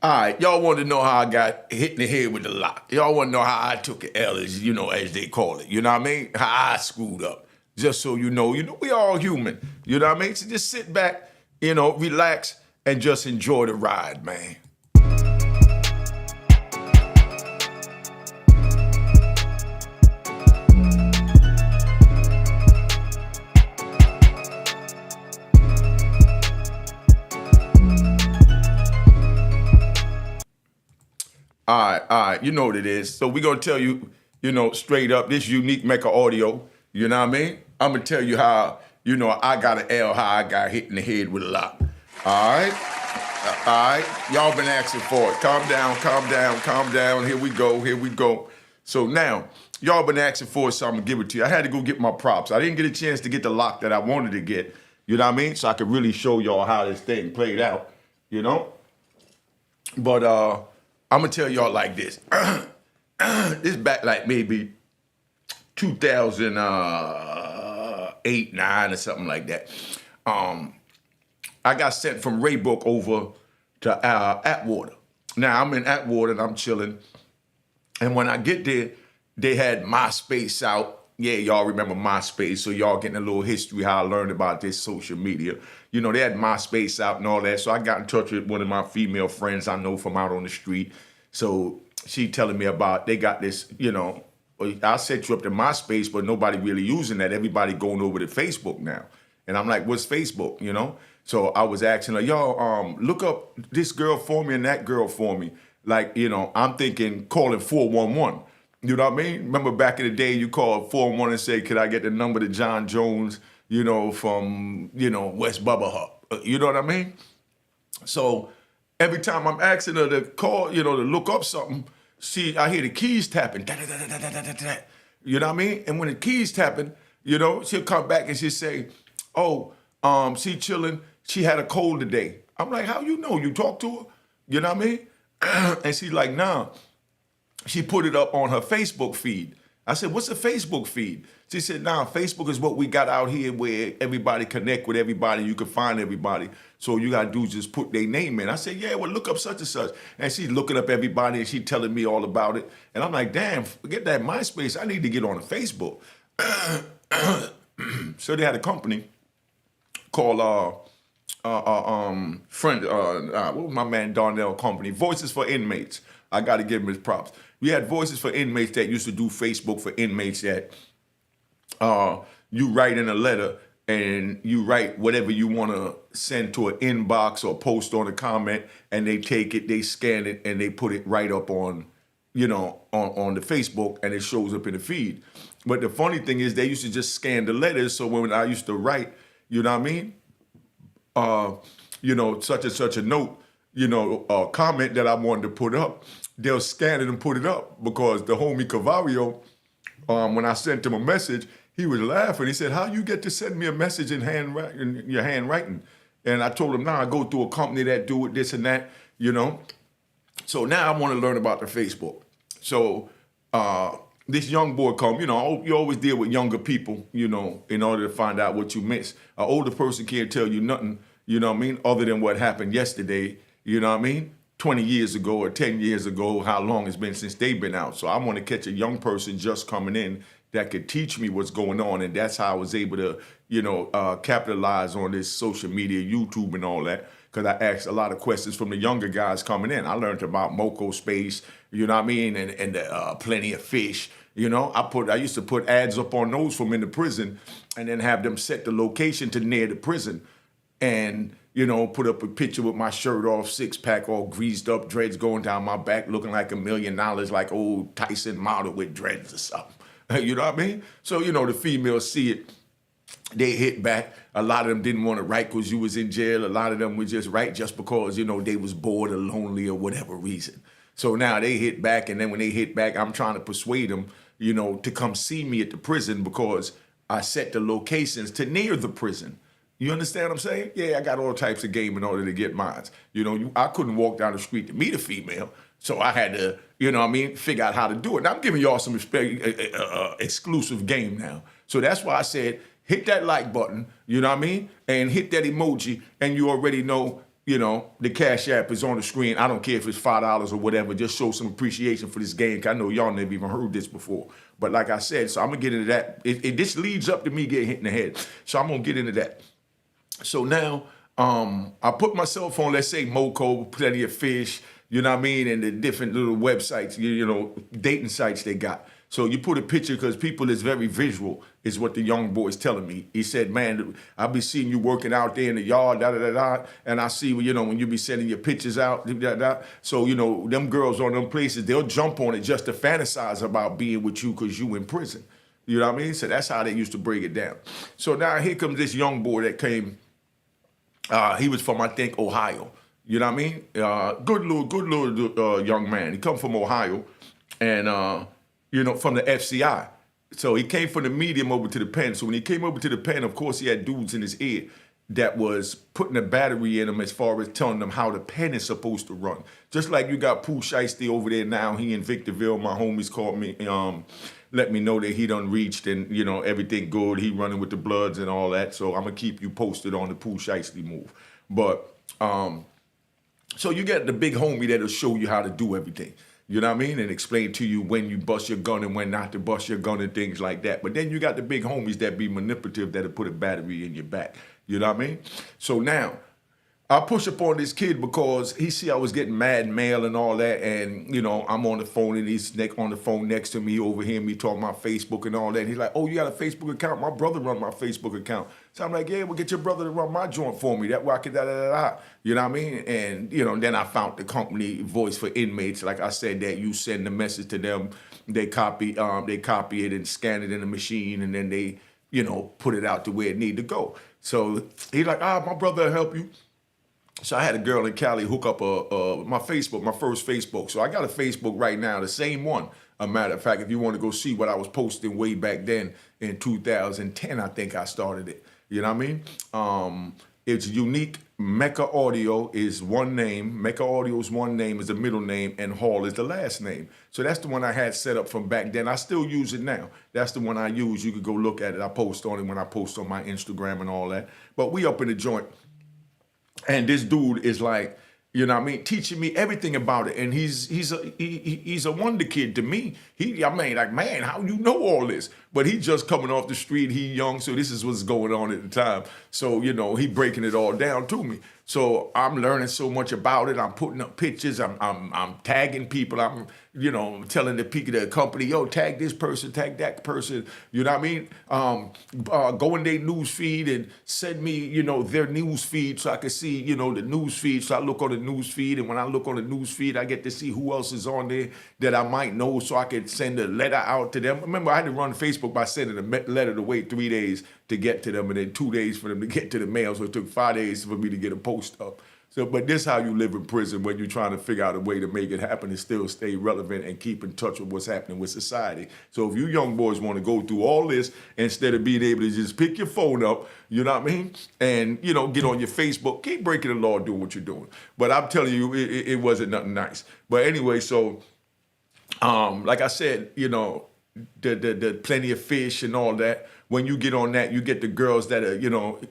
All right, y'all want to know how I got hit in the head with the lock. Y'all want to know how I took an L, as as they call it. You know what I mean? How I screwed up. Just so you know, we all human. You know what I mean? So just sit back, relax, and just enjoy the ride, man. All right, you know what it is. So we're going to tell you, straight up, this unique Mecca audio, you know what I mean? I'm going to tell you how, I got an L, how I got hit in the head with a lock. All right. Y'all been asking for it. Calm down. Here we go. So now, y'all been asking for it, so I'm going to give it to you. I had to go get my props. I didn't get a chance to get the lock that I wanted to get, you know what I mean? So I could really show y'all how this thing played out, But, I'm gonna tell y'all like this. This back like maybe 2008, 9 or something like that. I got sent from Raybook over to Atwater. Now I'm in Atwater and I'm chilling. And when I get there, they had MySpace out. Yeah, y'all remember MySpace, so y'all getting a little history how I learned about this social media. They had MySpace out and all that, so I got in touch with one of my female friends I know from out on the street. So she telling me about, they got this, I'll set you up to MySpace, but nobody really using that. Everybody going over to Facebook now. And I'm like, what's Facebook, So I was asking her, y'all, look up this girl for me and that girl for me. Like, I'm thinking calling 411. You know what I mean? Remember back in the day, you called 411 and say, could I get the number to John Jones, from, West Bubba Hub? You know what I mean? So every time I'm asking her to call, to look up something, I hear the keys tapping. Da, da, da, da, da, da, da, da. You know what I mean? And when the keys tapping, she'll come back and she'll say, oh, she chilling. She had a cold today. I'm like, how you know? You talk to her? You know what I mean? And she's like, nah. She put it up on her Facebook feed. I said, what's a Facebook feed? She said, nah, Facebook is what we got out here where everybody connect with everybody. You can find everybody. So all you got to do is just put their name in. I said, yeah, well, look up such and such. And she's looking up everybody and she's telling me all about it. And I'm like, damn, forget that MySpace. I need to get on the Facebook. So they had a company called, what was my man Darnell company? Voices for Inmates. I got to give him his props. We had Voices for Inmates that used to do Facebook for inmates that you write in a letter and you write whatever you want to send to an inbox or post on a comment, and they take it, they scan it, and they put it right up on, on the Facebook, and it shows up in the feed. But the funny thing is they used to just scan the letters, so when I used to write, you know what I mean? Such and such a note, a comment that I wanted to put up, they'll scan it and put it up, because the homie Cavario, when I sent him a message, he was laughing. He said, how you get to send me a message in your handwriting? And I told him, nah, I go through a company that do it, this and that, So now I want to learn about the Facebook. So this young boy come, you always deal with younger people, in order to find out what you miss. An older person can't tell you nothing, other than what happened yesterday, 20 years ago or 10 years ago, how long it's been since they've been out. So I want to catch a young person just coming in that could teach me what's going on. And that's how I was able to, capitalize on this social media, YouTube and all that, because I asked a lot of questions from the younger guys coming in. I learned about Moco Space, and Plenty of Fish. I used to put ads up on those from in the prison and then have them set the location to near the prison. And put up a picture with my shirt off, 6-pack, all greased up, dreads going down my back, looking like $1 million, like old Tyson model with dreads or something. You know what I mean? So, the females see it, they hit back. A lot of them didn't want to write because you was in jail. A lot of them would just write just because, they was bored or lonely or whatever reason. So now they hit back, and then when they hit back, I'm trying to persuade them, to come see me at the prison because I set the locations to near the prison. You understand what I'm saying? Yeah, I got all types of game in order to get mine. I couldn't walk down the street to meet a female, so I had to, figure out how to do it. And I'm giving y'all some exclusive game now. So that's why I said, hit that like button, and hit that emoji, and you already know the Cash App is on the screen. I don't care if it's $5 or whatever. Just show some appreciation for this game. 'Cause I know y'all never even heard this before. But like I said, so I'm going to get into that. This leads up to me getting hit in the head. So I'm going to get into that. So now I put myself on, let's say, Moco, Plenty of Fish, you know what I mean, and the different little websites, dating sites they got. So you put a picture because people is very visual, is what the young boy's telling me. He said, man, I be seeing you working out there in the yard, and I see, when you be sending your pictures out, So, them girls on them places, they'll jump on it just to fantasize about being with you because you in prison. You know what I mean? So that's how they used to break it down. So now here comes this young boy that came. He was from, I think, Ohio. You know what I mean? Good little young man. He come from Ohio, and from the FCI. So he came from the medium over to the pen. So when he came over to the pen, of course, he had dudes in his ear that was putting a battery in him as far as telling them how the pen is supposed to run. Just like you got Pooh Shiesty over there now. He in Victorville. My homies called me, let me know that he done reached and, everything good. He running with the Bloods and all that. So I'm going to keep you posted on the Pooh Shiesty move. But so you got the big homie that'll show you how to do everything. You know what I mean? And explain to you when you bust your gun and when not to bust your gun and things like that. But then you got the big homies that be manipulative that'll put a battery in your back. You know what I mean? So now, I push up on this kid because he see I was getting mad mail and all that, and I'm on the phone and he's on the phone next to me, overhearing me talking about Facebook and all that. And he's like, "Oh, you got a Facebook account? My brother run my Facebook account." So I'm like, "Yeah, well, get your brother to run my joint for me. That way I can da. You know what I mean? And then I found the company Voice for Inmates. Like I said, that you send the message to them, they copy it and scan it in the machine, and then they put it out to where it need to go. So he's like, my brother will help you. So I had a girl in Cali hook up my Facebook, my first Facebook. So I got a Facebook right now, the same one. A matter of fact, if you want to go see what I was posting way back then in 2010, I think I started it. You know what I mean? It's unique. Mecca Audio is one name. Mecca Audio is one name, is the middle name, and Hall is the last name. So that's the one I had set up from back then. I still use it now. That's the one I use. You could go look at it. I post on it when I post on my Instagram and all that. But we up in the joint. And this dude is like, teaching me everything about it. And he's a wonder kid to me. Man, how you know all this? But he just coming off the street, he young, so this is what's going on at the time. So, he breaking it all down to me. So I'm learning so much about it. I'm putting up pictures. I'm tagging people. I'm, telling the people, the company, yo, tag this person, tag that person. You know what I mean? Go in their news feed and send me, their news feed so I can see, the news feed. So I look on the news feed, and when I look on the news feed, I get to see who else is on there that I might know, so I can send a letter out to them. Remember, I had to run Facebook by sending a letter to wait 3 days to get to them, and then 2 days for them to get to the mail. So it took 5 days for me to get a post up. So, but this is how you live in prison when you're trying to figure out a way to make it happen and still stay relevant and keep in touch with what's happening with society. So if you young boys want to go through all this instead of being able to just pick your phone up, you know what I mean, and get on your Facebook, keep breaking the law, doing what you're doing. But I'm telling you, it wasn't nothing nice. But anyway, so like I said, the Plenty of Fish and all that. When you get on that, you get the girls that are,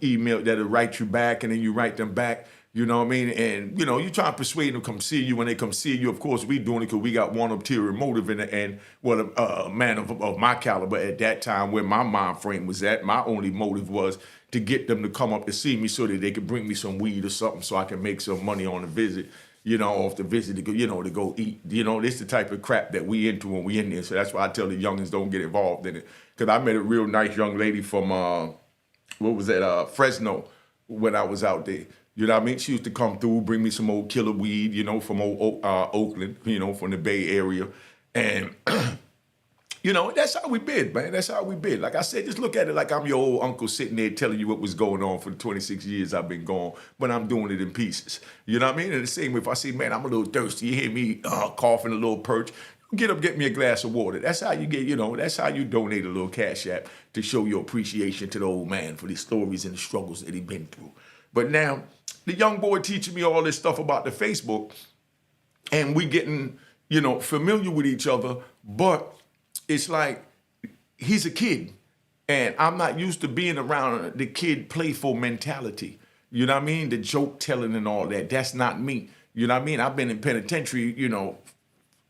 email, that'll write you back, and then you write them back. You know what I mean? And, you try to persuade them to come see you. When they come see you, of course, we doing it because we got one ulterior motive in the end. Well, a man of my caliber at that time, where my mind frame was at, my only motive was to get them to come up to see me so that they could bring me some weed or something so I can make some money on the visit, off the visit to go, to go eat. This the type of crap that we into when we in there. So that's why I tell the youngins don't get involved in it. Because I met a real nice young lady from, Fresno when I was out there. You know what I mean? She used to come through, bring me some old killer weed, from old Oakland, from the Bay Area. And, that's how we been, man. That's how we been. Like I said, just look at it like I'm your old uncle sitting there telling you what was going on for the 26 years I've been gone, but I'm doing it in pieces. You know what I mean? And the same way, if I say, man, I'm a little thirsty, you hear me coughing a little perch, get up, get me a glass of water. That's how you get, that's how you donate a little Cash App to show your appreciation to the old man for the stories and the struggles that he been through. But now, the young boy teaching me all this stuff about the Facebook, and we getting, familiar with each other, but it's like he's a kid, and I'm not used to being around the kid playful mentality. You know what I mean? The joke telling and all that. That's not me. You know what I mean? I've been in penitentiary,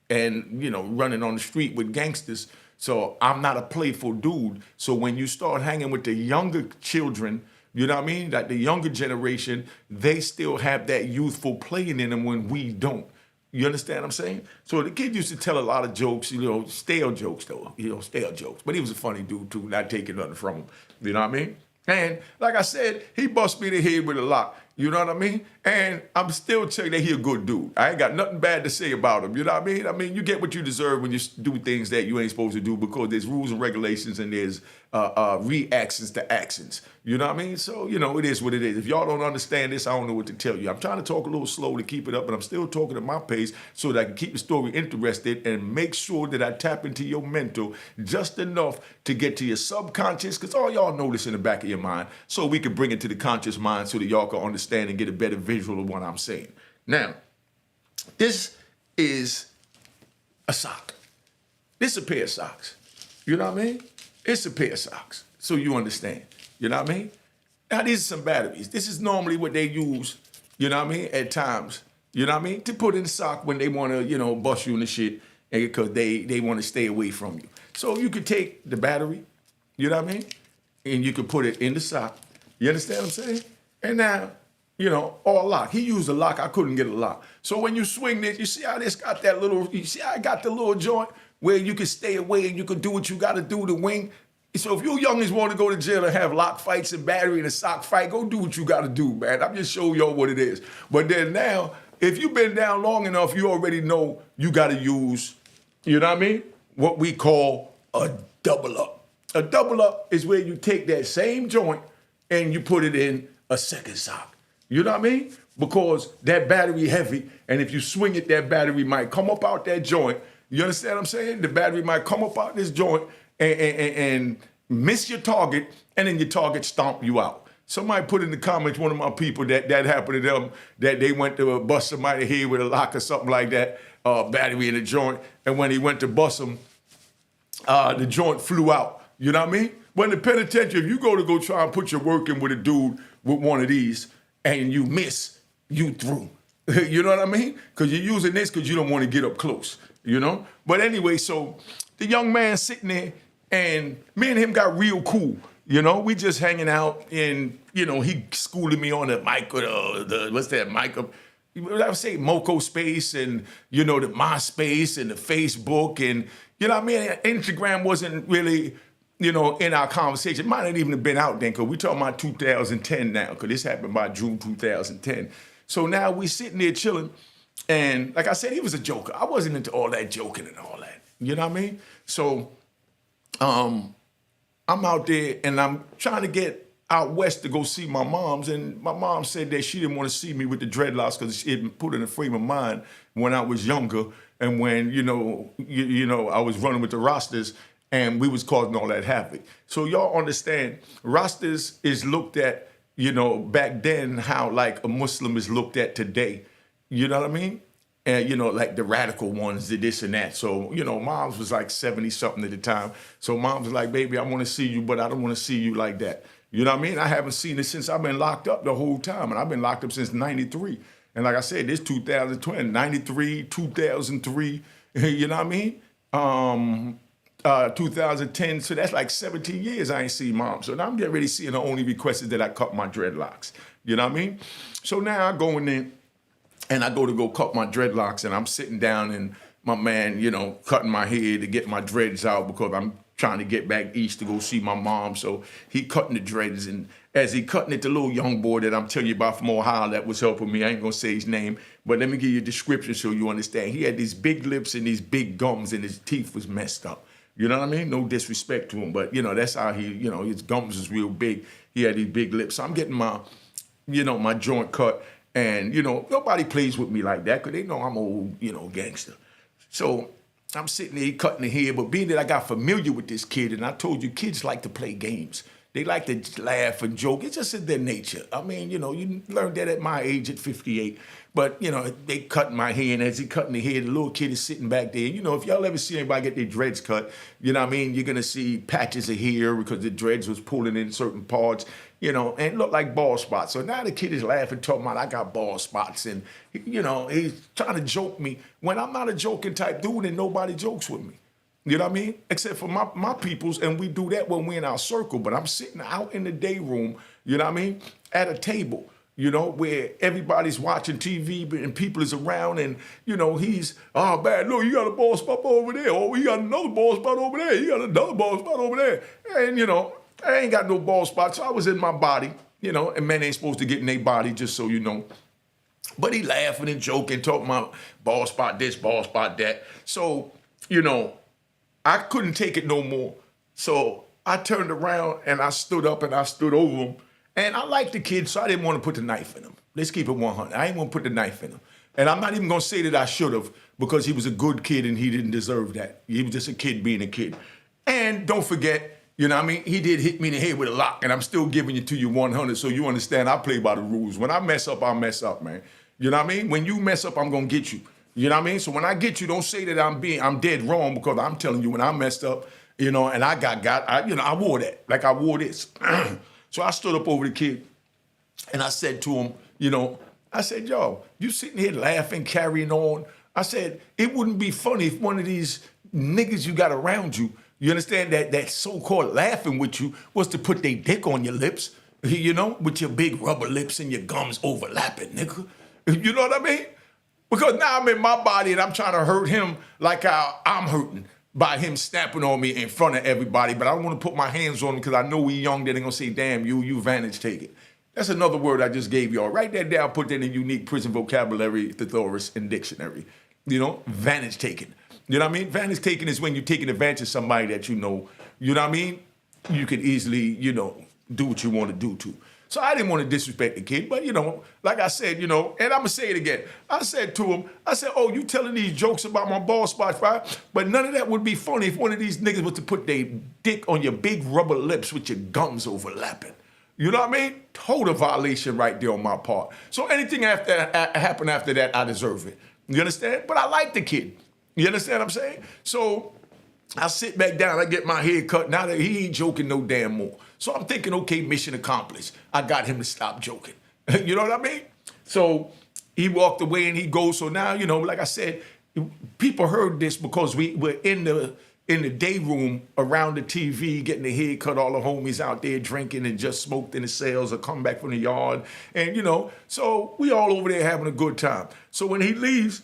and, running on the street with gangsters. So I'm not a playful dude. So when you start hanging with the younger children, you know what I mean? Like the younger generation, they still have that youthful playing in them when we don't. You understand what I'm saying? So the kid used to tell a lot of jokes, stale jokes though, stale jokes. But he was a funny dude too, not taking nothing from him. You know what I mean? And like I said, he bust me in the head with a lot. You know what I mean? And I'm still telling you that he a good dude. I ain't got nothing bad to say about him. You know what I mean? I mean, you get what you deserve when you do things that you ain't supposed to do because there's rules and regulations and there's reactions to actions. You know what I mean? So, it is what it is. If y'all don't understand this, I don't know what to tell you. I'm trying to talk a little slow to keep it up, but I'm still talking at my pace so that I can keep the story interested and make sure that I tap into your mental just enough to get to your subconscious, because all y'all know this in the back of your mind, so we can bring it to the conscious mind so that y'all can understand and get a better visual of what I'm saying. Now, this is a sock. This is a pair of socks. You know what I mean? It's a pair of socks, so you understand. You know what I mean? Now, these are some batteries. This is normally what they use, you know what I mean, at times, you know what I mean, to put in the sock when they want to, bust you in the shit because they want to stay away from you. So you could take the battery, you know what I mean, and you could put it in the sock. You understand what I'm saying? And now, or a lock. He used a lock. I couldn't get a lock. So when you swing this, you see how this got that little, you see how I got the little joint where you can stay away and you can do what you got to do to wing. So if you youngins want to go to jail and have lock fights and battery and a sock fight, go do what you got to do, man. I'm just showing y'all what it is. But then now, if you've been down long enough, you already know you got to use, you know what I mean, what we call a double up. A double up is where you take that same joint and you put it in a second sock. You know what I mean? Because that battery heavy, and if you swing it, that battery might come up out that joint. You understand what I'm saying? The battery might come up out this joint and miss your target, and then your target stomp you out. Somebody put in the comments, one of my people, that happened to them, that they went to bust somebody here with a lock or something like that, battery in the joint, and when he went to bust them, the joint flew out. You know what I mean? When the penitentiary, if you go try and put your work in with a dude with one of these, and you miss, you through. You know what I mean? Because you're using this because you don't want to get up close, But anyway, so the young man sitting there, and me and him got real cool. We just hanging out, and, he schooling me on the mic, what's that mic? I would say Moco space, and, the MySpace and the Facebook, and, Instagram wasn't really, in our conversation. It might not even have been out then, because we're talking about 2010 now, because this happened by June 2010. So now we sitting there chilling, and like I said, he was a joker. I wasn't into all that joking and all that. You know what I mean? So I'm out there, and I'm trying to get out west to go see my mom's, and my mom said that she didn't want to see me with the dreadlocks because she had been put in a frame of mind when I was younger, and when, I was running with the rosters, and we was causing all that havoc. So y'all understand, rosters is looked at, back then how like a Muslim is looked at today. You know what I mean? And, like the radical ones did this and that. So, Moms was like 70-something at the time. So Moms was like, baby, I want to see you, but I don't want to see you like that. You know what I mean? I haven't seen it since I've been locked up the whole time. And I've been locked up since 93. And like I said, this 2020, 93, 2003, you know what I mean? 2010, so that's like 17 years I ain't seen Mom. So now I'm getting ready to see, and the only request is that I cut my dreadlocks. You know what I mean? So now I go in there, and I go cut my dreadlocks, and I'm sitting down, and my man, cutting my hair to get my dreads out because I'm trying to get back east to go see my mom. So he cutting the dreads, and as he cutting it, the little young boy that I'm telling you about from Ohio that was helping me, I ain't gonna say his name, but let me give you a description so you understand. He had these big lips and these big gums, and his teeth was messed up. You know what I mean? No disrespect to him, but, that's how he, his gums was real big. He had these big lips. So I'm getting my, my joint cut, and, nobody plays with me like that because they know I'm old, gangster. So I'm sitting there cutting the hair, but being that I got familiar with this kid, and I told you, kids like to play games. They like to laugh and joke. It's just in their nature. I mean, you learned that at my age at 58. But, they cutting my hair, and as he cutting the hair, the little kid is sitting back there. If y'all ever see anybody get their dreads cut, you know what I mean? You're going to see patches of hair because the dreads was pulling in certain parts, and it looked like bald spots. So now the kid is laughing, talking about, I got bald spots. And, he's trying to joke me when I'm not a joking type dude and nobody jokes with me. You know what I mean? Except for my peoples, and we do that when we're in our circle. But I'm sitting out in the day room, you know what I mean, at a table, where everybody's watching TV and people is around, and, he's, oh, man, look, you got a bald spot over there. Oh, you got another bald spot over there. You got another bald spot over there. And, I ain't got no bald spots. So I was in my body, and men ain't supposed to get in their body, just so you know. But he laughing and joking, talking about bald spot this, bald spot that. So, I couldn't take it no more. So I turned around and I stood up and I stood over him. And I liked the kid, so I didn't want to put the knife in him. Let's keep it 100. I didn't want to put the knife in him. And I'm not even going to say that I should have, because he was a good kid and he didn't deserve that. He was just a kid being a kid. And don't forget, he did hit me in the head with a lock, and I'm still giving it to you 100, so you understand I play by the rules. When I mess up, I'll mess up, man. You know what I mean? When you mess up, I'm going to get you. You know what I mean? So when I get you, don't say that I'm dead wrong, because I'm telling you when I messed up, and I I wore that. Like I wore this. So I stood up over the kid and I said to him, I said, yo, you sitting here laughing, carrying on. I said, it wouldn't be funny if one of these niggas you got around you, you understand, that so-called laughing with you was to put their dick on your lips, with your big rubber lips and your gums overlapping, nigga. You know what I mean? Because now I'm in my body and I'm trying to hurt him like how I'm hurting by him snapping on me in front of everybody. But I don't want to put my hands on him because I know we young. They're going to say, damn, you vantage taking. That's another word I just gave y'all. Write that down, put that in unique prison vocabulary, thesaurus, and dictionary. Vantage taking. You know what I mean? Vantage taking is when you're taking advantage of somebody that you know what I mean? You can easily, do what you want to do to. So I didn't want to disrespect the kid, but, like I said, and I'm going to say it again. I said to him, oh, you telling these jokes about my bald spots, right? But none of that would be funny if one of these niggas was to put their dick on your big rubber lips with your gums overlapping. You know what I mean? Total violation right there on my part. So anything happened after that, I deserve it. You understand? But I like the kid. You understand what I'm saying? So I sit back down, I get my hair cut. Now that he ain't joking no damn more. So I'm thinking, okay, mission accomplished. I got him to stop joking. You know what I mean? So he walked away and he goes. So now, like I said, people heard this because we were in the day room around the TV, getting the hair cut, all the homies out there drinking and just smoked in the cells or come back from the yard. And, so we all over there having a good time. So when he leaves,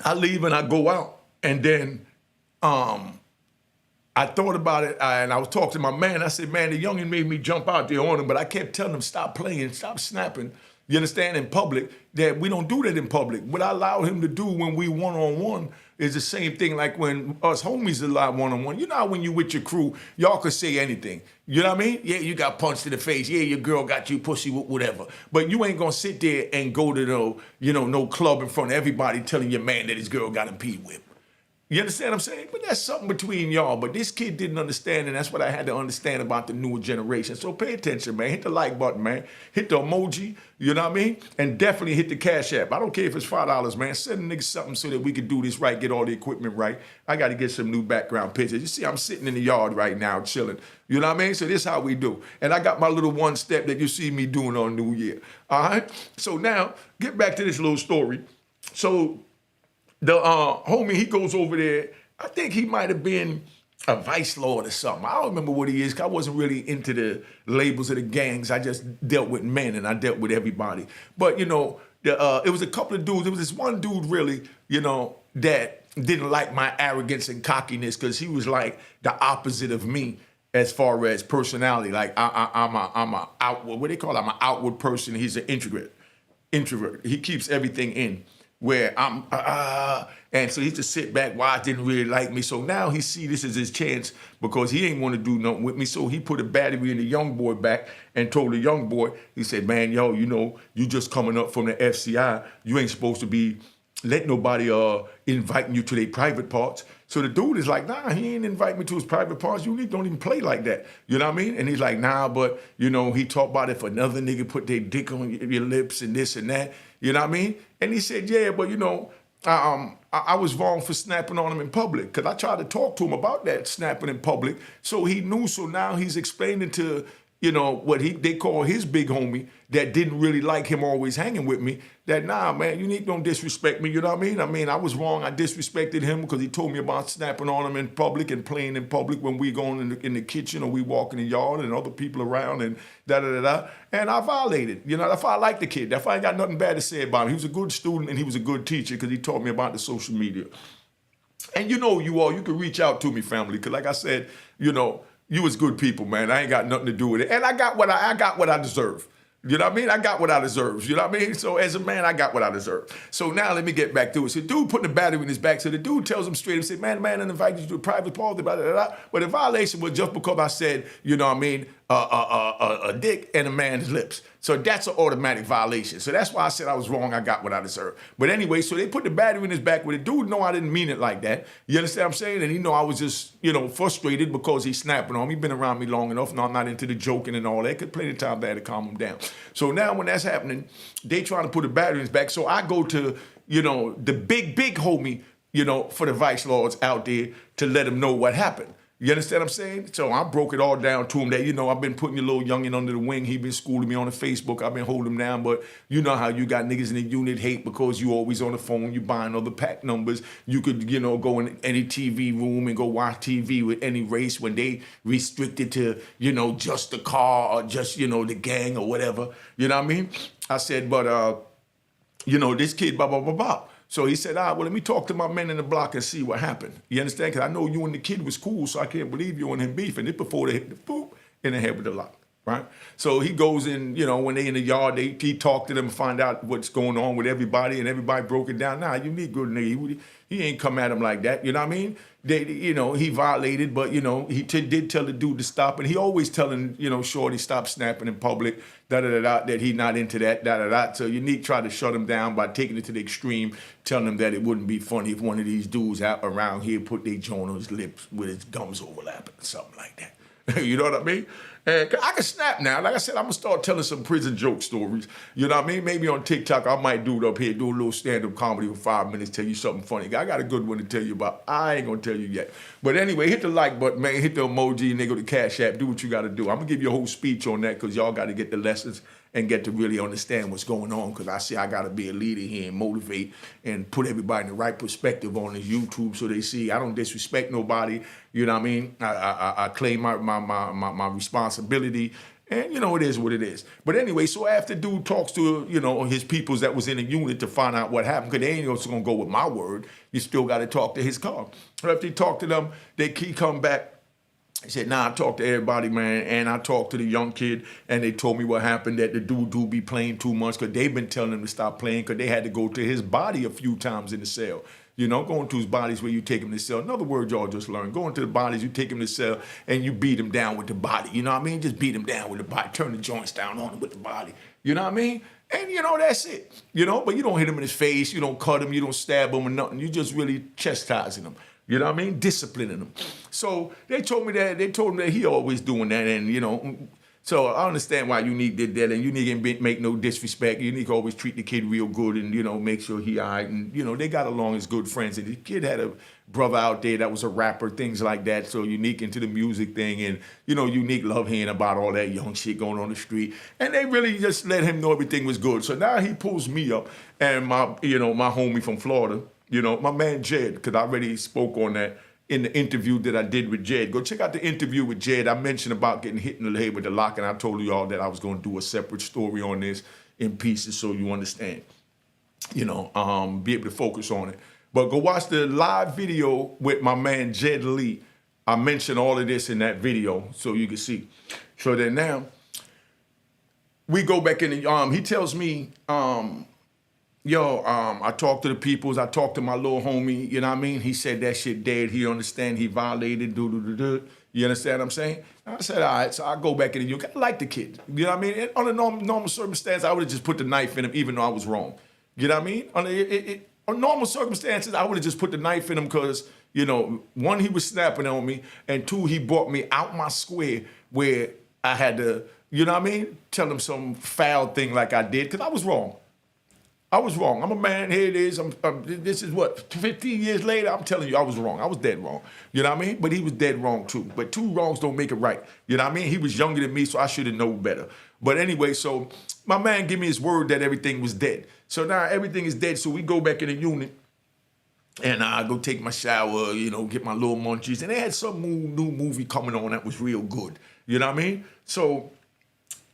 I leave and I go out. And then I thought about it, and I was talking to my man. I said, man, the youngin' made me jump out there on him, but I kept telling him, stop playing, stop snapping. You understand, in public, that we don't do that in public. What I allow him to do when we one-on-one is the same thing like when us homies allow one-on-one. You know how when you with your crew, y'all could say anything. You know what I mean? Yeah, you got punched in the face. Yeah, your girl got you pussy, whatever. But you ain't gonna sit there and go to no club in front of everybody telling your man that his girl got him peed with. You understand what I'm saying? But that's something between y'all. But this kid didn't understand, and that's what I had to understand about the newer generation. So pay attention, man. Hit the like button, man. Hit the emoji, you know what I mean? And definitely hit the Cash App. I don't care if it's $5, man. Send a nigga something so that we can do this right, get all the equipment right. I got to get some new background pictures. You see, I'm sitting in the yard right now, chilling. You know what I mean? So this is how we do. And I got my little one step that you see me doing on New Year. All right? So now, get back to this little story. So the homie, he goes over there. I think he might have been a vice lord or something. I don't remember what he is, 'cause I wasn't really into the labels of the gangs. I just dealt with men and I dealt with everybody. But, it was a couple of dudes. There was this one dude really, that didn't like my arrogance and cockiness, because he was like the opposite of me as far as personality. Like I'm a outward, what they call it? I'm an outward person. He's an introvert. He keeps everything in. Where I'm, and so he just sit back. Why didn't really like me? So now he see this as his chance, because he ain't want to do nothing with me. So he put a battery in the young boy back and told the young boy, he said, man, yo, you just coming up from the FCI. You ain't supposed to be let nobody inviting you to their private parts. So the dude is like, nah, he ain't invite me to his private parts. You don't even play like that. You know what I mean? And he's like, nah, but, he talked about if another nigga put their dick on your lips and this and that. You know what I mean? And he said, yeah, but, I was wrong for snapping on him in public because I tried to talk to him about that snapping in public. So he knew. So now he's explaining to, what they call his big homie that didn't really like him always hanging with me, that, nah, man, you don't disrespect me. You know what I mean? I was wrong. I disrespected him because he told me about snapping on him in public and playing in public when we going in the kitchen or we walk in the yard and other people around and da-da-da-da. And I violated. That's why I like the kid. That's why I ain't got nothing bad to say about him. He was a good student and he was a good teacher because he taught me about the social media. And you can reach out to me, family, because like I said, you was good people, man. I ain't got nothing to do with it. And I got what I deserve. You know what I mean? I got what I deserve. You know what I mean? So as a man, I got what I deserve. So now let me get back to it. So the dude putting the battery in his back. So the dude tells him straight and said, man, and invited you to a private party, blah, blah, blah. But the violation was just because I said, a dick and a man's lips. So that's an automatic violation. So that's why I said I was wrong. I got what I deserve. But anyway, so they put the battery in his back. Well, the dude know I didn't mean it like that. You understand what I'm saying? And he know I was just, frustrated because he's snapping on me. He been around me long enough. No, I'm not into the joking and all that. Because plenty of times I had to calm him down. So now when that's happening, they trying to put a battery in his back. So I go to, the big homie, for the vice lords out there to let him know what happened. You understand what I'm saying? So I broke it all down to him that, I've been putting your little youngin' under the wing. He been schooling me on the Facebook. I've been holding him down. But you know how you got niggas in the unit hate because you always on the phone. You buying other pack numbers. You could, go in any TV room and go watch TV with any race when they restricted to, just the car or just, the gang or whatever. You know what I mean? I said, but, this kid, blah, blah, blah, blah. So he said, well, let me talk to my men in the block and see what happened. You understand? Because I know you and the kid was cool, so I can't believe you and him beefing. It's before they hit the boop in the head with the lock, right? So he goes in, when they in the yard, he talked to them and find out what's going on with everybody, and everybody broke it down. Nah, you need good nigga. He ain't come at him like that, you know what I mean? He violated, but, he did tell the dude to stop, and he always telling, Shorty, stop snapping in public, da-da-da-da, that he not into that, da-da-da. So Unique tried to shut him down by taking it to the extreme, telling him that it wouldn't be funny if one of these dudes out around here put their joint on his lips with his gums overlapping or something like that. You know what I mean? And I can snap now. Like I said, I'm going to start telling some prison joke stories. You know what I mean? Maybe on TikTok, I might do it up here, do a little stand-up comedy for 5 minutes, tell you something funny. I got a good one to tell you about. I ain't going to tell you yet. But anyway, hit the like button, man. Hit the emoji, and they go to Cash App. Do what you got to do. I'm going to give you a whole speech on that because y'all got to get the lessons and get to really understand what's going on, because I got to be a leader here and motivate and put everybody in the right perspective on this YouTube so they see I don't disrespect nobody. You know what I mean? I claim my responsibility, and it is what it is. But anyway, so after dude talks to his peoples that was in the unit to find out what happened, because they ain't also gonna go with my word. You still got to talk to his car. After he talked to them, he come back. He said, I talked to everybody, man, and I talked to the young kid, and they told me what happened, that the dude do be playing too much, because they've been telling him to stop playing, because they had to go to his body a few times in the cell. Going to his bodies where you take him to cell. Another word y'all just learned. Going to the bodies, you take him to cell, and you beat him down with the body. You know what I mean? Just beat him down with the body. Turn the joints down on him with the body. You know what I mean? And, that's it. But you don't hit him in his face. You don't cut him. You don't stab him or nothing. You just really chastising him. You know what I mean? Disciplining them. So they told him that he always doing that. And, so I understand why Unique did that. And Unique didn't make no disrespect. Unique always treat the kid real good and, make sure he all right. And, they got along as good friends. And the kid had a brother out there that was a rapper, things like that. So Unique into the music thing. And, Unique loved hearing about all that young shit going on the street. And they really just let him know everything was good. So now he pulls me up and my homie from Florida, my man Jed, because I already spoke on that in the interview that I did with Jed. Go check out the interview with Jed. I mentioned about getting hit in the head with the lock, and I told you all that I was going to do a separate story on this in pieces so you understand, be able to focus on it. But go watch the live video with my man Jed Lee. I mentioned all of this in that video so you can see. So then now, we go back in the, he tells me, I talked to the peoples. I talked to my little homie, you know what I mean? He said that shit dead. He understand he violated, You understand what I'm saying? I said, all right, so I go back in the unit. I like the kid, you know what I mean? And under normal circumstance, I would have just put the knife in him even though I was wrong. You know what I mean? on normal circumstances, I would have just put the knife in him because, you know, one, he was snapping on me, and two, he brought me out my square where I had to, you know what I mean, tell him some foul thing like I did, because I was wrong. I was wrong. I'm a man. Here it is. This is what, 15 years later, I'm telling you, I was wrong. I was dead wrong. You know what I mean? But he was dead wrong too. But two wrongs don't make it right. You know what I mean? He was younger than me, so I should have known better. But anyway, so my man gave me his word that everything was dead. So now everything is dead. So we go back in the unit, and I go take my shower, you know, get my little munchies. And they had some new movie coming on that was real good. You know what I mean? So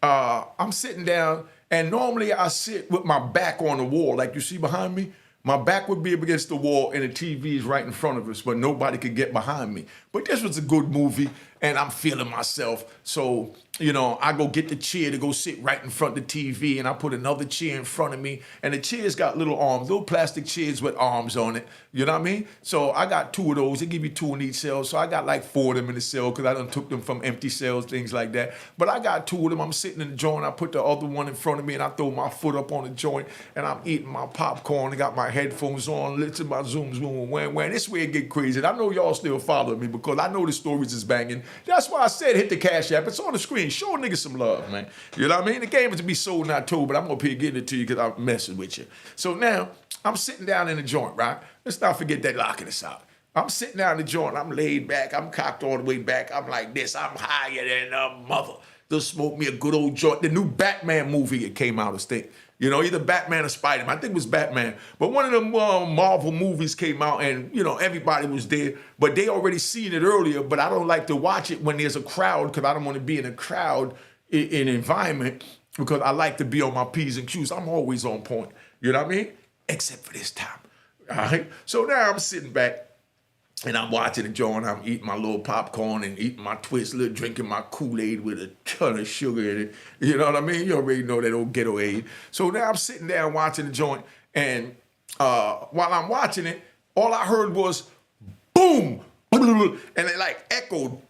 I'm sitting down, and normally I sit with my back on the wall, like you see behind me. My back would be up against the wall, and the TV is right in front of us, but nobody could get behind me. But this was a good movie, and I'm feeling myself. So, you know, I go get the chair to go sit right in front of the TV, and I put another chair in front of me, and the chair's got little arms, little plastic chairs with arms on it. You know what I mean? So I got two of those. They give you two in each cell. So I got like 4 of them in the cell because I done took them from empty cells, things like that. But I got 2 of them. I'm sitting in the joint. I put the other one in front of me, and I throw my foot up on the joint, and I'm eating my popcorn. I got my headphones on, listen to my zoom, when. This way it get crazy. And I know y'all still following me because I know the stories is banging. That's why I said hit the Cash App. It's on the screen. Show a nigga some love, man. You know what I mean? The game is to be sold, not told, but I'm up here getting it to you because I'm messing with you. So now I'm sitting down in the joint, right? Let's not forget that locking us out. I'm sitting down in the joint. I'm laid back. I'm cocked all the way back. I'm like this. I'm higher than a mother. Just smoke me a good old joint. The new Batman movie that came out, I think. You know, either Batman or Spider-Man. I think it was Batman. But one of them Marvel movies came out, and, you know, everybody was there. But they already seen it earlier, but I don't like to watch it when there's a crowd because I don't want to be in a crowd in environment because I like to be on my P's and Q's. I'm always on point. You know what I mean? Except for this time. All right? So now I'm sitting back, and I'm watching the joint. I'm eating my little popcorn and eating my Twizzler, drinking my Kool-Aid with a ton of sugar in it. You know what I mean? You already know that old ghetto aid. So now I'm sitting down watching the joint, and while I'm watching it, all I heard was boom, and it like echoed,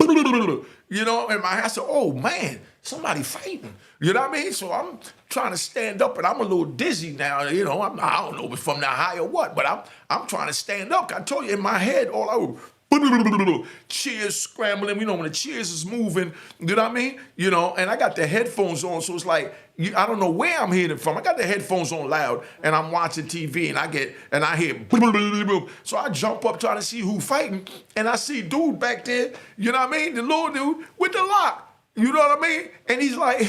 you know, in my head. I said, oh man, somebody fighting. You know what I mean? So I'm trying to stand up, and I'm a little dizzy now. You know, I don't know if from that high or what, but I'm trying to stand up. I told you in my head, all I was cheers scrambling. You know, when the cheers is moving, you know what I mean? You know, and I got the headphones on, so it's like I don't know where I'm hearing it from. I got the headphones on loud, and I'm watching TV, and I hear so I jump up trying to see who fighting, and I see dude back there. You know what I mean? The little dude with the lock. You know what I mean? And he's like,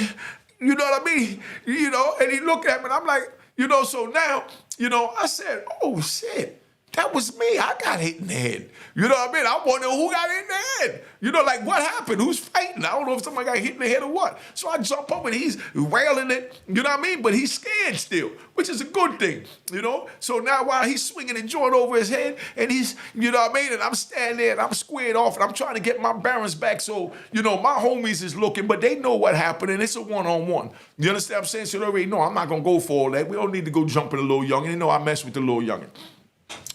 you know what I mean? You know, and he looked at me, and I'm like, you know, so now, you know, I said, oh shit. That was me. I got hit in the head. You know what I mean? I wonder who got hit in the head. You know, like what happened? Who's fighting? I don't know if somebody got hit in the head or what. So I jump up and he's railing it. You know what I mean? But he's scared still, which is a good thing. You know? So now while he's swinging the joint over his head and he's, you know what I mean? And I'm standing there and I'm squared off and I'm trying to get my balance back. So, you know, my homies is looking, but they know what happened and it's a one-on-one. You understand what I'm saying? So they already know I'm not going to go for all that. We don't need to go jumping a little youngin'. They know I mess with the little youngin'.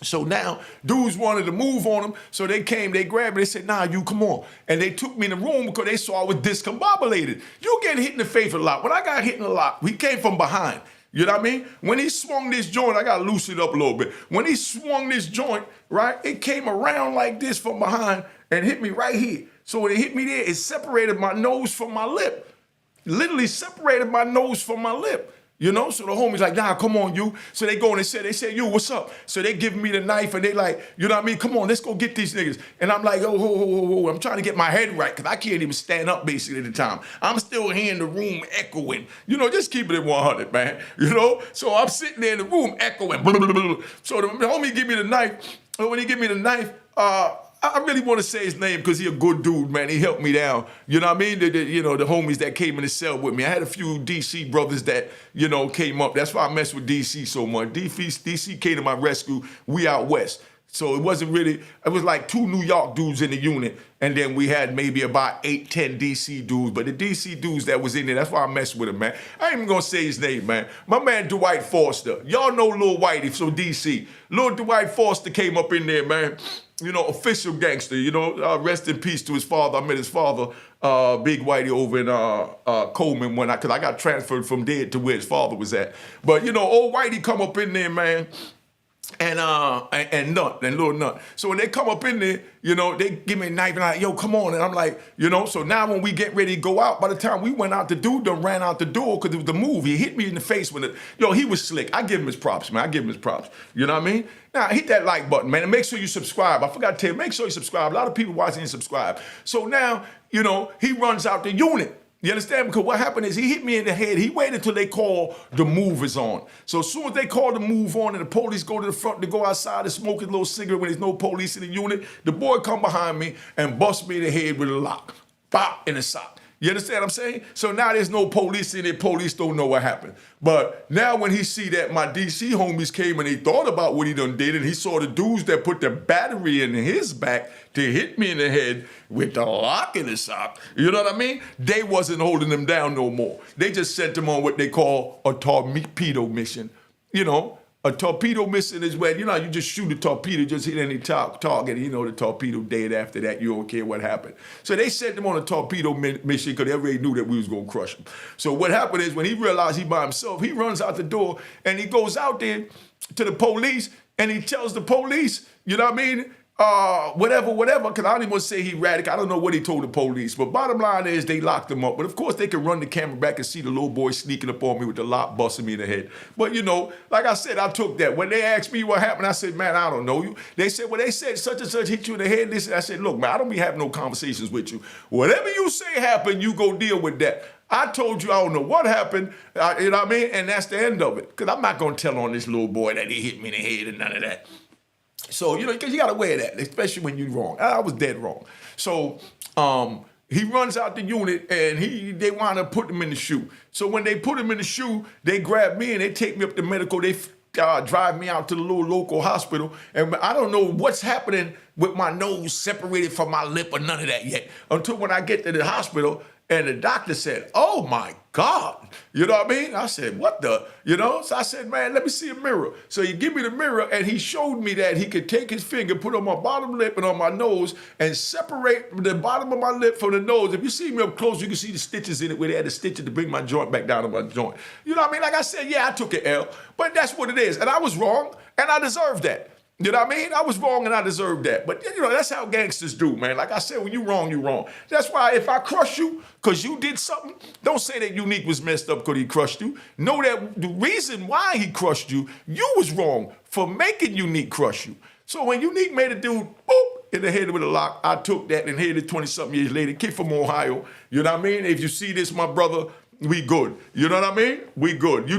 So now, dudes wanted to move on him, so they came, they grabbed me, they said, nah, you come on. And they took me in the room because they saw I was discombobulated. You get hit in the face a lot. When I got hit in the lot, he came from behind. You know what I mean? When he swung this joint, I got to loosen it up a little bit. When he swung this joint, right, it came around like this from behind and hit me right here. So when it hit me there, it separated my nose from my lip. Literally separated my nose from my lip. You know, so the homie's like, nah, come on, you. So they go and they say, you, what's up? So they give me the knife and they like, you know what I mean? Come on, let's go get these niggas. And I'm like, oh, I'm trying to get my head right because I can't even stand up basically at the time. I'm still hearing the room echoing. You know, just keep it at 100, man. You know? So I'm sitting there in the room echoing. So the homie give me the knife. And when he give me the knife, I really want to say his name because he a good dude, man. He helped me down. You know what I mean? You know, the homies that came in the cell with me. I had a few DC brothers that, you know, came up. That's why I mess with DC so much. DC came to my rescue. We out west. So it wasn't really, it was like 2 New York dudes in the unit. And then we had maybe about 8, 10 DC dudes. But the DC dudes that was in there, that's why I messed with him, man. I ain't even going to say his name, man. My man Dwight Foster. Y'all know Lil Whitey, so DC. Lil Dwight Foster came up in there, man. You know, official gangster, you know, rest in peace to his father. I met his father, Big Whitey, over in Coleman because I got transferred from there to where his father was at. But, you know, old Whitey come up in there, man. and nut and little nut. So when they come up in there, they give me a knife and yo, come on. And I'm like, so now when we get ready to go out, by the time we went out, the dude done ran out the door because it was the move. He hit me in the face with it. He was slick. I give him his props, man. I give him his props. You know what I mean? Now, hit that like button, man, and make sure you subscribe. I forgot to tell you, make sure you subscribe. A lot of people watching and subscribe. So now, he runs out the unit. You understand? Because what happened is he hit me in the head. He waited until they call the move is on. So as soon as they call the move on and the police go to the front to go outside and smoke his little cigarette when there's no police in the unit, the boy come behind me and bust me in the head with a lock. Bop in the sock. You understand what I'm saying? So now there's no police in it. Police don't know what happened. But now when he see that my DC homies came and he thought about what he done did, and he saw the dudes that put the battery in his back to hit me in the head with the lock in his sock, you know what I mean? They wasn't holding him down no more. They just sent him on what they call a torpedo mission. A torpedo mission is where, you just shoot a torpedo, just hit any target, the torpedo dead after that, you don't care what happened. So they sent him on a torpedo mission because they already knew that we was going to crush him. So what happened is when he realized he by himself, he runs out the door and he goes out there to the police and he tells the police, you know what I mean? Whatever, because I don't even want to say he radical. I don't know what he told the police. But bottom line is they locked him up. But of course, they can run the camera back and see the little boy sneaking up on me with the lock, busting me in the head. But, like I said, I took that. When they asked me what happened, I said, man, I don't know. They said, well, they said such and such hit you in the head. I said, look, man, I don't be having no conversations with you. Whatever you say happened, you go deal with that. I told you I don't know what happened, you know what I mean? And that's the end of it. Because I'm not going to tell on this little boy that he hit me in the head and none of that. So, because you got to wear that, especially when you're wrong. I was dead wrong. So he runs out the unit and they want to put him in the shoe. So when they put him in the shoe, they grab me and they take me up to medical. They drive me out to the little local hospital. And I don't know what's happening with my nose separated from my lip or none of that yet. Until when I get to the hospital and the doctor said, oh my God. You know what I mean? I said, what the, So I said, man, let me see a mirror. So he gave me the mirror and he showed me that he could take his finger, put it on my bottom lip and on my nose and separate the bottom of my lip from the nose. If you see me up close, you can see the stitches in it where they had the stitches to bring my joint back down to my joint. You know what I mean? Like I said, yeah, I took an L, but that's what it is. And I was wrong and I deserve that. You know what I mean? I was wrong and I deserved that. But, that's how gangsters do, man. Like I said, when you're wrong, you're wrong. That's why if I crush you because you did something, don't say that Unique was messed up because he crushed you. Know that the reason why he crushed you, you was wrong for making Unique crush you. So when Unique made a dude, boop, in the head with a lock, I took that and hit it 20-something years later. Kid from Ohio. You know what I mean? If you see this, my brother, we good. You know what I mean? We good.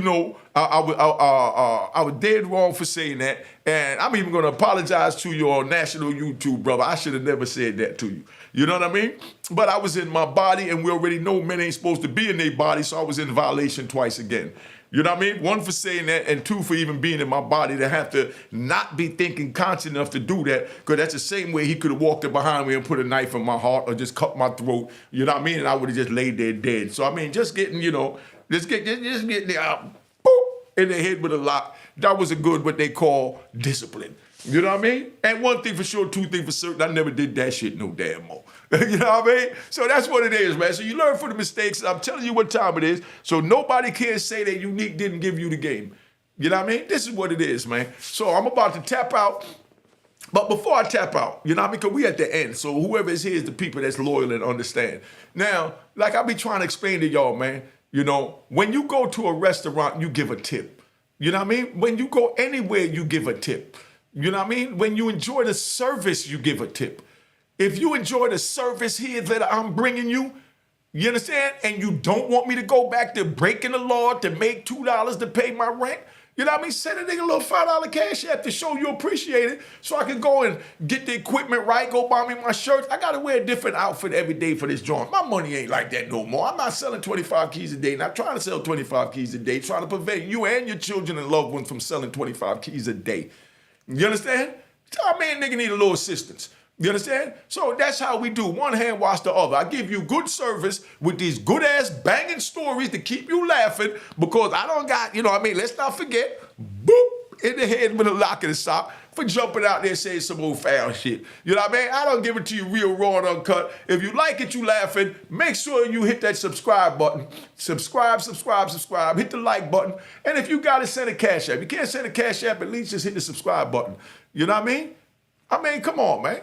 I was dead wrong for saying that. And I'm even going to apologize to your national YouTube, brother. I should have never said that to you. You know what I mean? But I was in my body, and we already know men ain't supposed to be in their body, so I was in violation twice again. You know what I mean? One for saying that, and two for even being in my body to have to not be thinking conscious enough to do that, because that's the same way he could have walked up behind me and put a knife in my heart or just cut my throat. You know what I mean? And I would have just laid there dead. So I mean, just getting, just getting boop, in the head with a lock. That was a good what they call discipline. You know what I mean? And one thing for sure, two things for certain, I never did that shit no damn more. You know what I mean? So that's what it is, man. So you learn from the mistakes. I'm telling you what time it is. So nobody can say that Unique didn't give you the game. You know what I mean? This is what it is, man. So I'm about to tap out. But before I tap out, you know what I mean? Because we at the end. So whoever is here is the people that's loyal and understand. Now, like I be trying to explain to y'all, man, when you go to a restaurant, you give a tip. You know what I mean? When you go anywhere, you give a tip. You know what I mean? When you enjoy the service, you give a tip. If you enjoy the service here that I'm bringing you, you understand? And you don't want me to go back to breaking the law to make $2 to pay my rent, you know what I mean? Send a nigga a little $5 cash app to show you appreciate it so I can go and get the equipment right, go buy me my shirts. I got to wear a different outfit every day for this joint. My money ain't like that no more. I'm not selling 25 keys a day. Not trying to sell 25 keys a day. Trying to prevent you and your children and loved ones from selling 25 keys a day. You understand? I mean, nigga need a little assistance. You understand? So that's how we do. One hand wash the other. I give you good service with these good ass banging stories to keep you laughing because I don't got, you know what I mean? Let's not forget, boop, in the head with a lock and a sock for jumping out there saying some old foul shit. You know what I mean? I don't give it to you real raw and uncut. If you like it, you laughing, make sure you hit that subscribe button. Subscribe. Hit the like button. And if you got to send a cash app. You can't send a cash app, at least just hit the subscribe button. You know what I mean? Come on, man.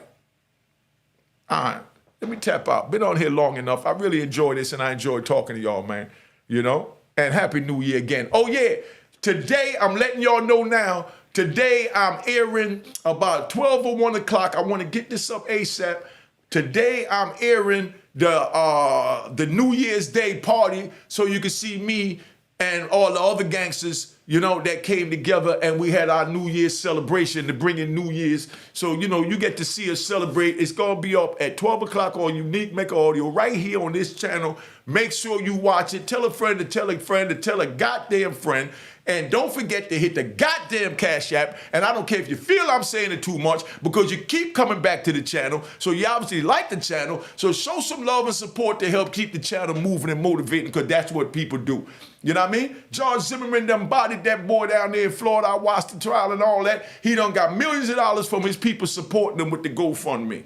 All right. Let me tap out. Been on here long enough. I really enjoy this, and I enjoy talking to y'all, man. You know? And Happy New Year again. Oh, yeah. Today, I'm letting y'all know now, today I'm airing about 12 or 1 o'clock. I want to get this up ASAP. Today, I'm airing the New Year's Day party so you can see me and all the other gangsters, you know, that came together and we had our New Year's celebration to bring in New Year's. So, you know, you get to see us celebrate. It's going to be up at 12 o'clock on Unique Mecca Audio right here on this channel. Make sure you watch it. Tell a friend to tell a friend to tell a goddamn friend. And don't forget to hit the goddamn Cash App. And I don't care if you feel I'm saying it too much because you keep coming back to the channel. So you obviously like the channel. So show some love and support to help keep the channel moving and motivating because that's what people do. You know what I mean? George Zimmerman done bodied that boy down there in Florida. I watched the trial and all that. He done got millions of dollars from his people supporting him with the GoFundMe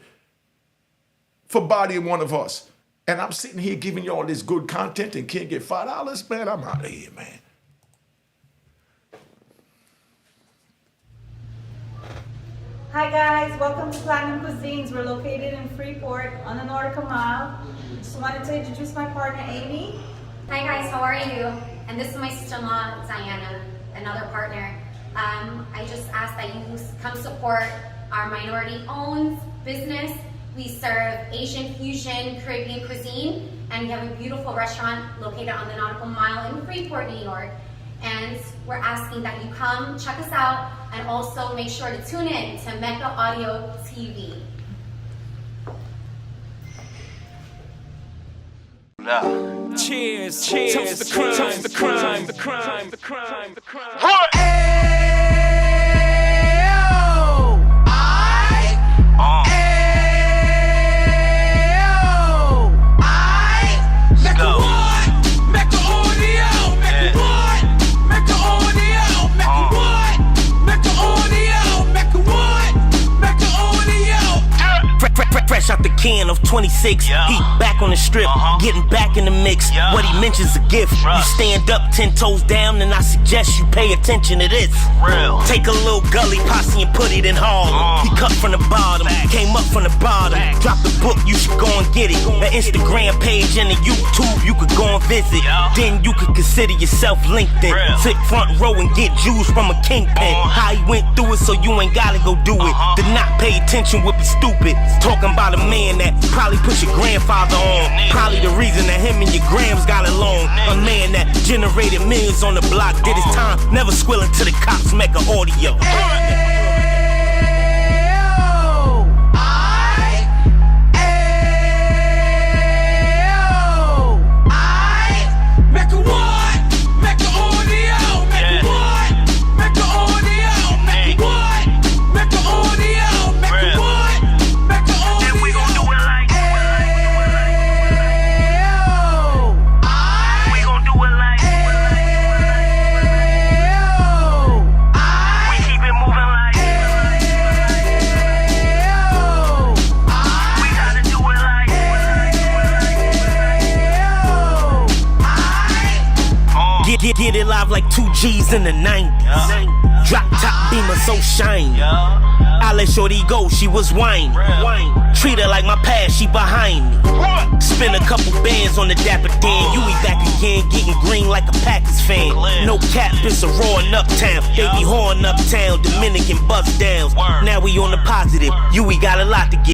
for bodying one of us. And I'm sitting here giving y'all this good content and can't get $5? Man, I'm out of here, man. Hi guys, welcome to Platinum Cuisines. We're located in Freeport on the Nautical Mile. Just wanted to introduce my partner, Amy. Hi guys, how are you? And this is my sister-in-law, Diana, another partner. I just ask that you come support our minority-owned business. We serve Asian fusion, Caribbean cuisine, and we have a beautiful restaurant located on the Nautical Mile in Freeport, New York. And we're asking that you come check us out and also make sure to tune in to Mecca Audio TV. Cheers, cheers, toast the crime, toast the crime, the crime, the crime, the crime. What? Fresh out the can of 26, yeah. He back on the strip, getting back in the mix. Yeah. What he mentions a gift. Right. You stand up 10 toes down, and I suggest you pay attention to this. Real. Take a little gully posse and put it in Harlem. He cut from the bottom, came up from the bottom. Drop the book, you should go and get it. The Instagram page and the YouTube, you could go and visit. Yeah. Then you could consider yourself LinkedIn. Real. Sit front row and get Jews from a kingpin. How he went through it, so you ain't gotta go do it. To not pay attention would be stupid. Talking about a man that probably put your grandfather on. Probably the reason that him and your grams got along. A man that generated millions on the block, did his time, never squilling to the cops. Mecca Audio. Get it live like 2 G's in the 90s. Drop top beamer so shiny. I let shorty go, she was whining. Treat her like my past, she behind me. Spend a couple bands on the Dapper Dan. You be back again, getting green like a Packers fan. No cap, it's a roaring uptown. They be horn uptown, Dominican bust downs. Now we on the positive, you we got a lot to get.